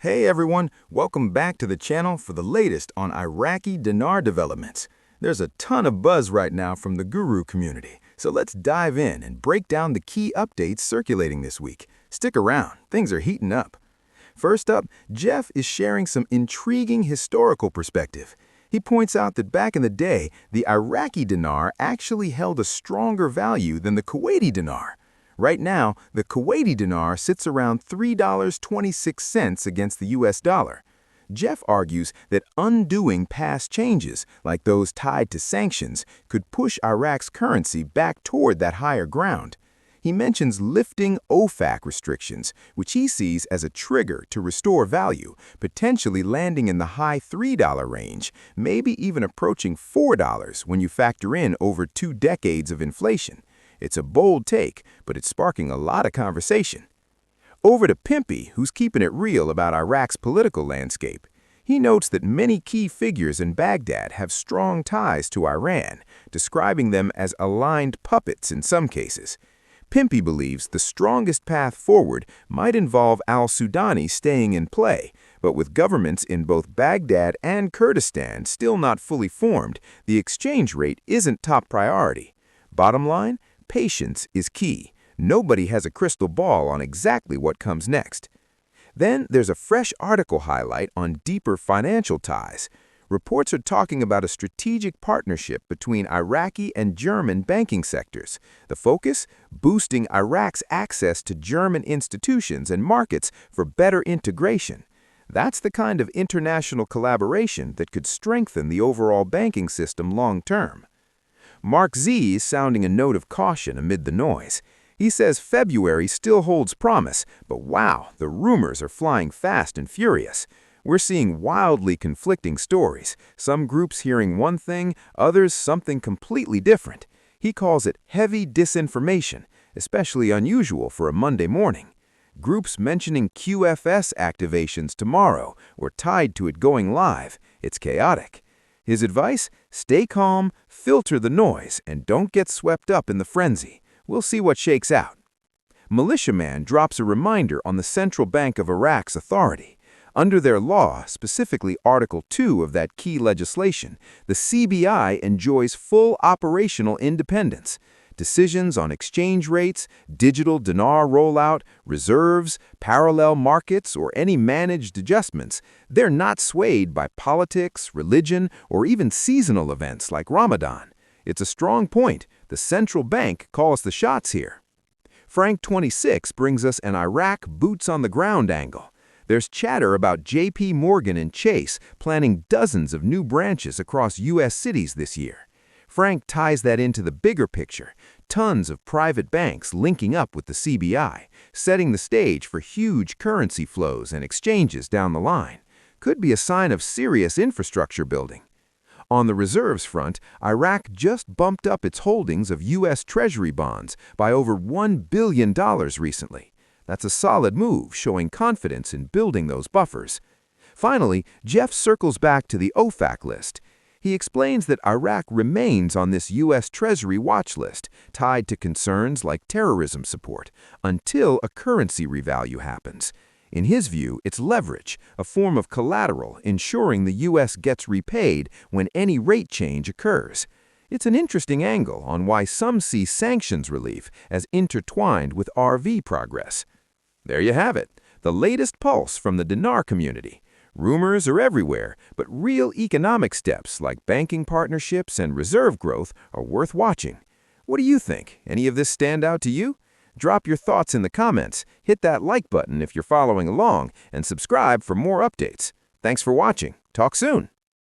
Hey everyone, welcome back to the channel for the latest on Iraqi Dinar developments. There's a ton of buzz right now from the guru community, so let's dive in and break down the key updates circulating this week. Stick around, things are heating up. First up, Jeff is sharing some intriguing historical perspective. He points out that back in the day, the Iraqi dinar actually held a stronger value than the Kuwaiti dinar. Right now, the Kuwaiti dinar sits around $3.26 against the US dollar. Jeff argues that undoing past changes, like those tied to sanctions, could push Iraq's currency back toward that higher ground. He mentions lifting OFAC restrictions, which he sees as a trigger to restore value, potentially landing in the high $3 range, maybe even approaching $4 when you factor in over 2 decades of inflation. It's a bold take, but it's sparking a lot of conversation. Over to Pimpy, who's keeping it real about Iraq's political landscape. He notes that many key figures in Baghdad have strong ties to Iran, describing them as aligned puppets in some cases. Pimpy believes the strongest path forward might involve al-Sudani staying in play, but with governments in both Baghdad and Kurdistan still not fully formed, the exchange rate isn't top priority. Bottom line? Patience is key. Nobody has a crystal ball on exactly what comes next. Then there's a fresh article highlight on deeper financial ties. Reports are talking about a strategic partnership between Iraqi and German banking sectors. The focus? Boosting Iraq's access to German institutions and markets for better integration. That's the kind of international collaboration that could strengthen the overall banking system long term. Mark Z is sounding a note of caution amid the noise. He says February still holds promise, but wow, the rumors are flying fast and furious. We're seeing wildly conflicting stories, some groups hearing one thing, others something completely different. He calls it heavy disinformation, especially unusual for a Monday morning. Groups mentioning QFS activations tomorrow or tied to it going live. It's chaotic. His advice? Stay calm, filter the noise, and don't get swept up in the frenzy. We'll see what shakes out. Militiaman drops a reminder on the Central Bank of Iraq's authority. Under their law, specifically Article 2 of that key legislation, the CBI enjoys full operational independence. Decisions on exchange rates, digital dinar rollout, reserves, parallel markets, or any managed adjustments, they're not swayed by politics, religion, or even seasonal events like Ramadan. It's a strong point. The central bank calls the shots here. Frank 26 brings us an Iraq boots-on-the-ground angle. There's chatter about JP Morgan and Chase planning dozens of new branches across U.S. cities this year. Frank ties that into the bigger picture, tons of private banks linking up with the CBI, setting the stage for huge currency flows and exchanges down the line. Could be a sign of serious infrastructure building. On the reserves front, Iraq just bumped up its holdings of U.S. Treasury bonds by over $1 billion recently. That's a solid move, showing confidence in building those buffers. Finally, Jeff circles back to the OFAC list. He explains that Iraq remains on this U.S. Treasury watch list, tied to concerns like terrorism support, until a currency revalue happens. In his view, it's leverage, a form of collateral, ensuring the U.S. gets repaid when any rate change occurs. It's an interesting angle on why some see sanctions relief as intertwined with RV progress. There you have it, the latest pulse from the dinar community. Rumors are everywhere, but real economic steps like banking partnerships and reserve growth are worth watching. What do you think? Any of this stand out to you? Drop your thoughts in the comments, hit that like button if you're following along, and subscribe for more updates. Thanks for watching. Talk soon.